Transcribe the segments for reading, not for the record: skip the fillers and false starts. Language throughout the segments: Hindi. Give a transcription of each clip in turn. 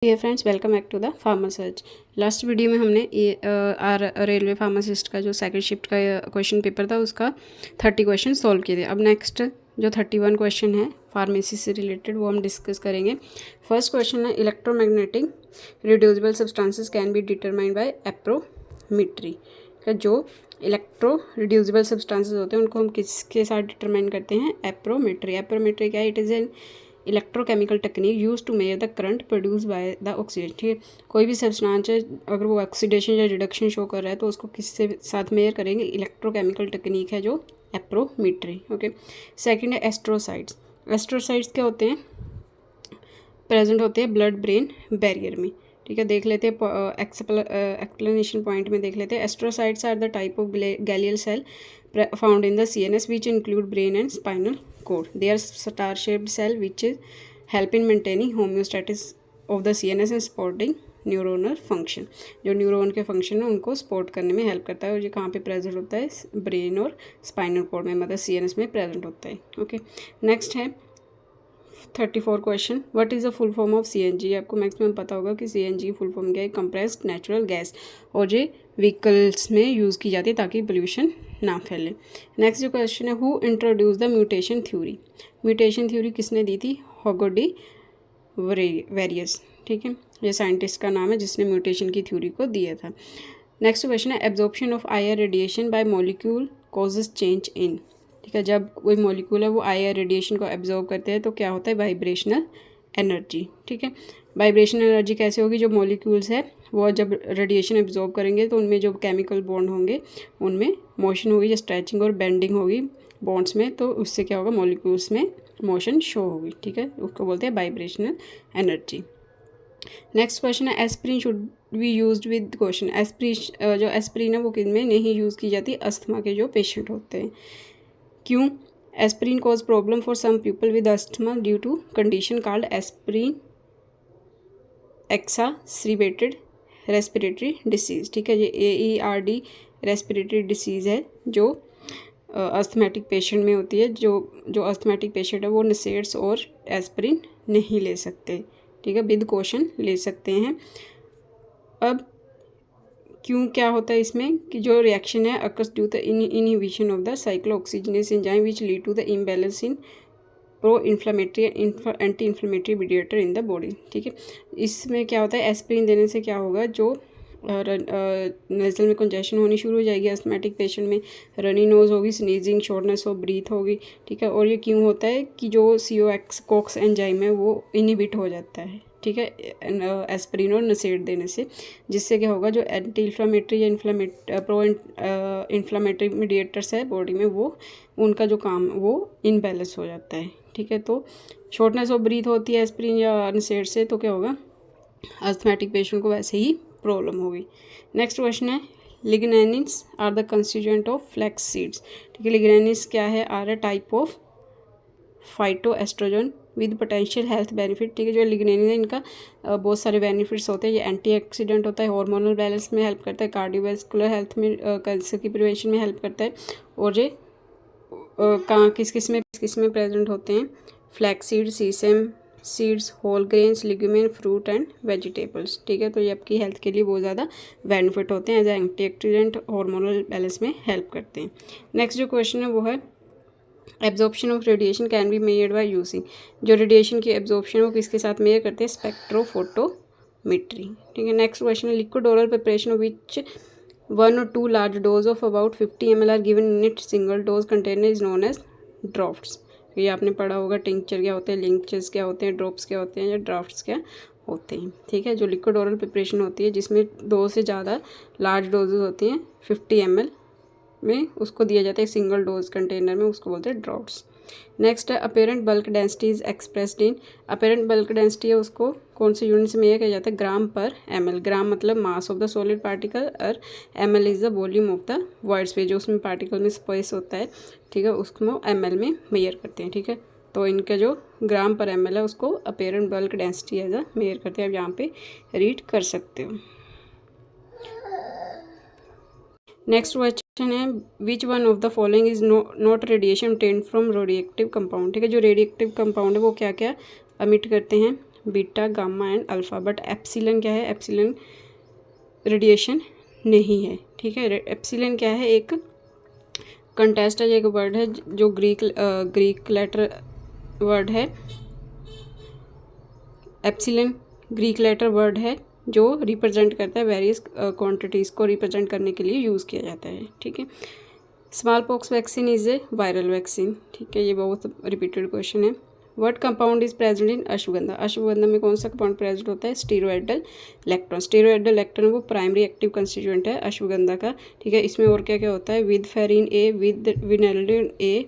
ये friends welcome back to the pharma search. Last video में हमने रेलवे फार्मासिस्ट का जो सेकंड शिफ्ट का क्वेश्चन पेपर था उसका 30 क्वेश्चन सॉल्व किए थे। अब नेक्स्ट जो 31 क्वेश्चन है फार्मेसी से रिलेटेड वो हम डिस्कस करेंगे। फर्स्ट क्वेश्चन है electromagnetic reducible substances can be determined by amperometry. जो इलेक्ट्रो रिड्यूसिबल सब्सटेंसेस होते हैं उनको हम किसके साथ डिटरमाइन करते हैं? एप्रोमेट्री। एप्रोमेट्री क्या है? It is an electrochemical technique use to measure the current produce by the oxygen. ठीक है, कोई भी सब्सटेंस है अगर वो ऑक्सीडेशन या रिडक्शन शो कर रहा है तो उसको किससे साथ मेजर करेंगे? इलेक्ट्रोकेमिकल टेक्निक है जो एप्रोमेट्री। ओके, सेकंड है एस्ट्रोसाइट्स। एस्ट्रोसाइट्स क्या होते हैं? प्रेजेंट होते हैं ब्लड ब्रेन बैरियर में। ठीक है, देख लेते हैं एक्सप्लेनेशन पॉइंट में देख लेते हैं। Astrocytes are the type of glial cell found in the CNS which include brain and spinal cord. They are star-shaped cell which help in maintaining homeostasis of the CNS and supporting neuronal function. जो न्यूरॉन के फंक्शन है उनको सपोर्ट करने में हेल्प करता है और ये कहाँ पे प्रेजेंट होता है? ब्रेन और स्पाइनल कॉर्ड में, मतलब CNS में प्रेजेंट होता है। ओके, नेक्स्ट है 34 question. What is the full form of CNG? आपको मैक्सिमम पता होगा कि CNG फुल फॉर्म क्या है? कंप्रेस्ड नेचुरल गैस, और ये व्हीकल्स में यूज़ की जाती है ताकि पोल्यूशन ना फैले। नेक्स्ट जो क्वेश्चन है, who introduce the mutation theory? Mutation theory किसने दी थी? हुगो डी वेरियस। ठीक है, ये साइंटिस्ट का नाम है जिसने म्यूटेशन की थ्योरी को दिया था। नेक्स्ट क्वेश्चन है, absorption of IR radiation by molecule causes change in. ठीक है, जब कोई मॉलिक्यूल है वो IR रेडिएशन को एब्जॉर्ब करते हैं तो क्या होता है? Vibrational energy. ठीक है, वाइब्रेशनल एनर्जी कैसे होगी? जो मॉलिक्यूल्स है वो जब रेडिएशन एब्जॉर्ब करेंगे तो उनमें जो केमिकल बॉन्ड होंगे उनमें मोशन होगी, या स्ट्रेचिंग और बेंडिंग होगी बॉन्ड्स में, तो उससे क्या होगा? मॉलिक्यूल्स में मोशन शो होगी। ठीक है, उसको बोलते हैं वाइब्रेशनल एनर्जी। नेक्स्ट क्वेश्चन है, aspirin should be used with question. Aspirin जो एस्प्रिन है वो किन में नहीं यूज़ की जाती? अस्थमा के जो पेशेंट होते हैं। क्यों? Aspirin cause problem for some people with asthma due to condition called aspirin exacerbated respiratory disease. ठीक है, ये AERD रेस्पिरेटरी डिसीज़ है जो अस्थमेटिक पेशेंट में होती है। जो अस्थमेटिक पेशेंट है वो नसेड्स और एस्प्रिन नहीं ले सकते। ठीक है, विद क्वेश्चन ले सकते हैं। अब क्यों क्या होता है इसमें कि जो रिएक्शन है occurs due the inhibition of the cyclooxygenase enzyme which lead to the imbalance in pro inflammatory anti inflammatory mediator in the body. ठीक है, इसमें क्या होता है? एस्प्रिन देने से क्या होगा? जो नेज़ल में कंजेशन होनी शुरू हो जाएगी अस्थमेटिक पेशेंट में, रनी नोज होगी, स्नीजिंग, शॉर्टनेस ऑफ ब्रीथ होगी। ठीक है, और ये क्यों होता है कि जो COX एंजाइम है वो इनहिबिट हो जाता है। ठीक है, एस्प्रिन और नसेड देने से, जिससे क्या होगा? जो एंटी इन्फ्लामेटरी या प्रो इन्फ्लामेटरी मीडिएटर्स है बॉडी में वो उनका जो काम वो इनबैलेंस हो जाता है। ठीक है, तो शॉर्टनेस ऑफ ब्रीथ होती है एस्प्रिन या नसेड से, तो क्या होगा? अस्थमेटिक पेशेंट को वैसे ही प्रॉब्लम होगी। नेक्स्ट क्वेश्चन है, lignans are the constituent of flax seeds. ठीक है, लिग्नैनिन्स क्या है? Are a type of phyto estrogen with potential health benefit. ठीक है, जो लिग्नैनिन है इनका बहुत सारे बेनिफिट्स होते हैं। ये एंटीऑक्सीडेंट होता है, हार्मोनल बैलेंस में हेल्प करता है, कार्डियोवैस्कुलर हेल्थ में, कैंसर की प्रिवेंशन में हेल्प करता है। और ये कहाँ किस में प्रेजेंट होते हैं? Flax seed, sesame seeds, whole grains, legumes, fruit and vegetables. ठीक है, तो ये आपकी हेल्थ के लिए बहुत ज़्यादा बेनिफिट होते हैं, एज एंटीऑक्सीडेंट, हार्मोनल बैलेंस में हेल्प करते हैं। नेक्स्ट जो क्वेश्चन है वो है, absorption of radiation can be measured by using. जो रेडिएशन की एब्जॉर्प्शन वो किसके साथ मेजर करते हैं? स्पेक्ट्रोफोटोमेट्री। ठीक है, नेक्स्ट क्वेश्चन है, liquid oral preparation of which 1 or 2 large dose of about 50 ml are given in its single dose container is known as ड्रॉफ्ट्स। ये आपने पढ़ा होगा, टिंक्चर क्या होते हैं, लिंक्चर्स क्या होते हैं, ड्रॉप्स क्या होते हैं, या ड्राफ्ट्स क्या होते हैं। ठीक है, जो लिक्विड ओरल प्रिपरेशन होती है जिसमें 2 से ज़्यादा लार्ज डोजेज होती हैं 50 ml में, उसको दिया जाता है सिंगल डोज कंटेनर में, उसको बोलते हैं ड्रॉप्ट्स। नेक्स्ट है, apparent bulk density is expressed in. Apparent bulk density है उसको कौन से यूनिट से मेजर किया जाता है? ग्राम पर ml। ग्राम मतलब mass of the solid particle और ml is the volume of the wide space, जो उसमें पार्टिकल में स्पेस होता है। ठीक है, उसको ml में मेजर करते हैं। ठीक है, तो इनका जो ग्राम पर ml है उसको apparent bulk density as a measure करते हैं। आप यहाँ पे रीड कर सकते हो। नेक्स्ट क्वेश्चन है, विच one of the following is not radiation obtained from radioactive compound. ठीक है, जो रेडिएक्टिव कंपाउंड है वो क्या क्या अमिट करते हैं? Beta, gamma and alpha. But epsilon क्या है? एप्सिलन रेडिएशन नहीं है, ठीक है। एप्सिलन क्या है? एक कंटेस्ट है, एक वर्ड है जो ग्रीक लेटर वर्ड है। एप्सिलन ग्रीक लेटर वर्ड है जो रिप्रेजेंट करता है वेरियस क्वांटिटीज़ को रिप्रेजेंट करने के लिए यूज़ किया जाता है, ठीक है। Small pox vaccine is a viral vaccine, ठीक है। ये बहुत रिपीटेड क्वेश्चन है। What compound is present in ashwagandha? Ashwagandha में कौन सा कंपाउंड प्रेजेंट होता है? Steroidal lactone. स्टीरोइडल लैक्टोन वो प्राइमरी एक्टिव कंस्टिट्यूएंट है अश्वगंधा का, ठीक है। इसमें और क्या क्या होता है? Withaferin A, withanolide A,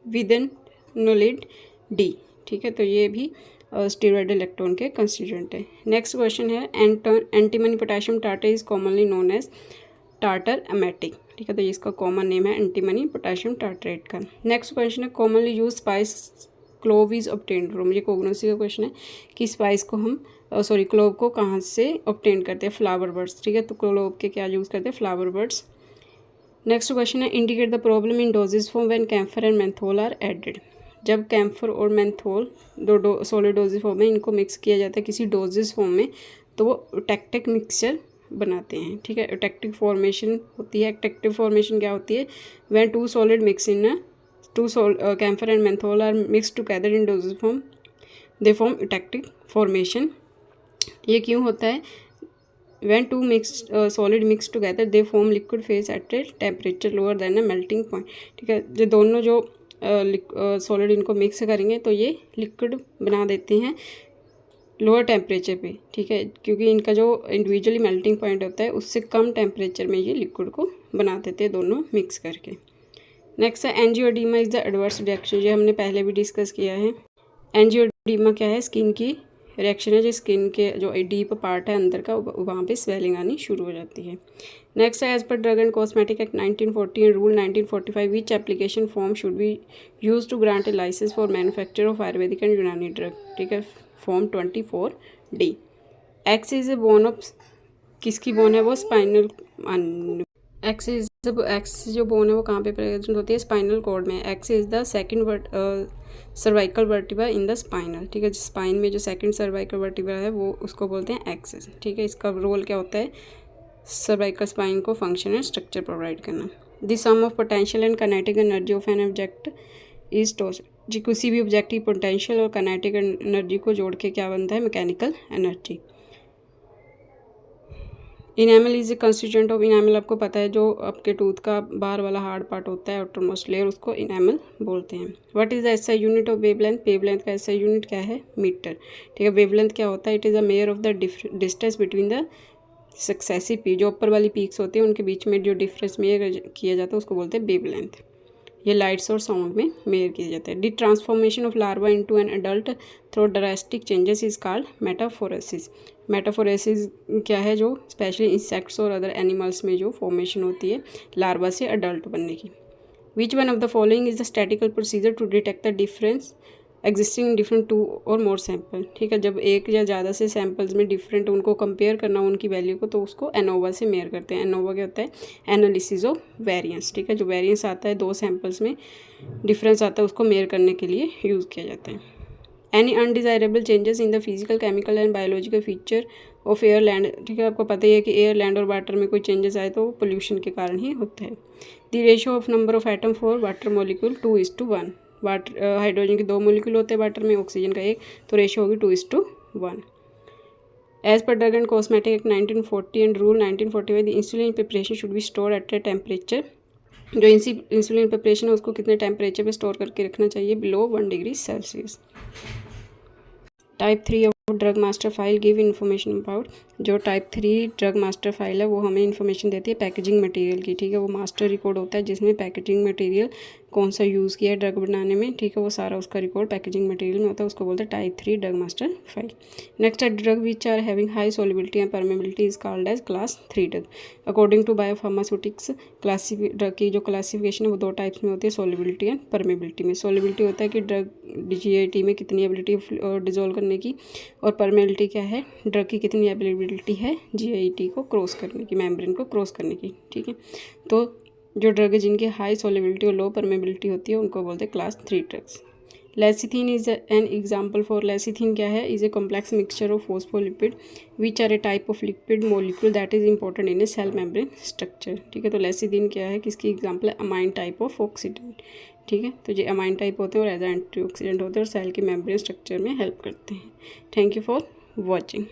withanolide D, ठीक है। तो ये भी स्टीरोइडल इलेक्ट्रॉन के कंस्टिट्यूएंट है। नेक्स्ट क्वेश्चन है antimony potassium tartar is commonly known as tartar emetic, ठीक है। तो इसका कॉमन नेम है एंटीमनी पोटेशियम टार्टरेट का। नेक्स्ट क्वेश्चन है commonly use spice clove is obtained from. ये कोग्नोसी का क्वेश्चन है कि स्पाइस को हम क्लोव को कहाँ से ऑब्टेन करते हैं? फ्लावर बर्ड्स, ठीक है। तो क्लोव के क्या यूज़ करते हैं? Flower birds. नेक्स्ट क्वेश्चन है indicate the problem in dosage form when camphor and menthol are added. जब कैम्फर और मेंथोल दो सॉलिड डोजेज फॉर्म में इनको मिक्स किया जाता है किसी डोजेज फॉर्म में, तो वो टेक्टिक मिक्सचर बनाते हैं, ठीक है। टेक्टिक फॉर्मेशन होती है। टेक्टिक फॉर्मेशन क्या होती है? When two solid mix in camphor and menthol are mix together in dosage form they form eutectic formation. ये क्यों होता है? When two solid mix together they form liquid phase at a temperature lower than a melting point, ठीक है। जो दोनों जो सॉलिड इनको मिक्स करेंगे तो ये लिक्विड बना देते हैं लोअर टेम्परेचर पे, ठीक है। क्योंकि इनका जो इंडिविजुअली मेल्टिंग पॉइंट होता है उससे कम टेम्परेचर में ये लिक्विड को बना देते हैं दोनों मिक्स करके। नेक्स्ट है एंजियोडीमा इज़ द एडवर्स रिएक्शन। ये हमने पहले भी डिस्कस किया है। एंजियोडीमा क्या है? स्किन की रिएक्शन है जो स्किन के जो डीप पार्ट है अंदर का वहाँ पे स्वेलिंग आनी शुरू हो जाती है। नेक्स्ट है as per drug and cosmetic act 1940 and rule 1945 which application form should be use to grant a license for manufacture of Ayurvedic and Unani drug, ठीक है। Form 24D। X is a bone of, किसकी बोन है? वो स्पाइनल। एक्स जो बोन है वो कहाँ पे प्रेजेंट होती है? स्पाइनल कॉर्ड में। X is the second cervical vertebra in the spinal, ठीक है। स्पाइन में जो सेकंड सर्वाइकल वर्टिब्रा है वो उसको बोलते हैं एक्सिस, ठीक है। इसका रोल क्या होता है? सर्वाइकल स्पाइन को फंक्शन एंड स्ट्रक्चर प्रोवाइड करना। The sum of potential and kinetic energy of an object is torque. जी, किसी भी ऑब्जेक्ट की पोटेंशियल और काइनेटिक एनर्जी को जोड़ के क्या बनता है? Mechanical energy. Enamel is a constituent of. Enamel आपको पता है जो आपके टूथ का बाहर वाला हार्ड पार्ट होता है आउटरमोस्ट लेयर, उसको इनेमल बोलते हैं। What is the SI unit of wavelength? Wavelength का एसआई यूनिट क्या है? मीटर, ठीक है। वेवलेंथ क्या होता है? It is a measure of the distance between the successive peak. जो ऊपर वाली पीक्स होती है उनके बीच में जो डिफरेंस मेजर किया जाता है उसको बोलते हैं वेवलेंथ। ये लाइट्स और साउंड में मेजर किया जाता है। The transformation of larva into an adult through drastic changes is called metamorphosis. Metamorphosis क्या है? जो स्पेशली इंसेक्ट्स और अदर एनिमल्स में जो फॉर्मेशन होती है लार्वा से अडल्ट बनने की। Which one of the following is the statical procedure to detect the difference existing in different two or more sample, ठीक है। जब एक या ज़्यादा से सैंपल्स में डिफरेंट उनको कंपेयर करना उनकी वैल्यू को, तो उसको एनोवा से मेयर करते हैं। एनोवा क्या होता है? एनालिसिस ऑफ वेरिएंस, ठीक है। जो वेरिएंस आता है दो सैंपल्स में डिफरेंस आता है उसको मेयर करने के लिए यूज़ किया जाता है। Any undesirable changes in the physical chemical and biological feature of air land, ठीक है। आपको पता ही है कि एयर लैंड और वाटर में कोई चेंजेस आए तो पोल्यूशन के कारण ही होता है। The ratio of number of atom for water molecule 2:1। Water hydrogen के 2 मॉलिक्यूल होते हैं वाटर में, ऑक्सीजन का 1, तो रेशियो होगी 2:1। As per drug and cosmetic act 1940 and rule 1945 the insulin preparation should be store at a temperature. जो इंसुलिन प्रिपरेशन है उसको कितने टेम्परेचर पे स्टोर करके रखना चाहिए? Below 1 degree Celsius. Type 3 of drug master file give information about. जो टाइप 3 ड्रग मास्टर फाइल है वो हमें इन्फॉर्मेशन देती है पैकेजिंग मटेरियल की, ठीक है। वो मास्टर रिकॉर्ड होता है जिसमें पैकेजिंग मटेरियल कौन सा यूज़ किया है ड्रग बनाने में, ठीक है। वो सारा उसका रिकॉर्ड पैकेजिंग मटेरियल में होता है, उसको बोलते हैं type 3 drug master file. Next है drug which are having high solubility and permeability is called as class 3 drug. According to biopharmaceutics drug की जो क्लासिफिकेशन है वो 2 टाइप्स में होती है, सोलिबिलिटी एंड परमेबिलिटी में। सोलिबिलिटी होता है कि ड्रग GIT में कितनी एबिलिटी डिजोल्व करने की, और परमेबिलिटी क्या है? ड्रग की कितनी एबिलिटी है GIT को क्रॉस करने की, मेम्ब्रेन को क्रॉस करने की, ठीक है। तो जो ड्रग है जिनकी हाई सोलिबिलिटी और लो परमेबिलिटी होती है उनको बोलते हैं class 3 drugs. Lecithin is an example for, lecithin क्या है, is a complex mixture of phospholipid which are a type of lipid molecule that is important in a cell membrane structure. ठीक है, तो लेसिथिन क्या है, किसकी एग्जाम्पल है, अमाइन टाइप ऑफ ऑक्सीडेंट। ठीक है, तो ये अमाइन टाइप होते हैं और एज एंटीऑक्सीडेंट होते हैं और सेल के मेम्ब्रेन स्ट्रक्चर में हेल्प करते हैं। Thank you for watching.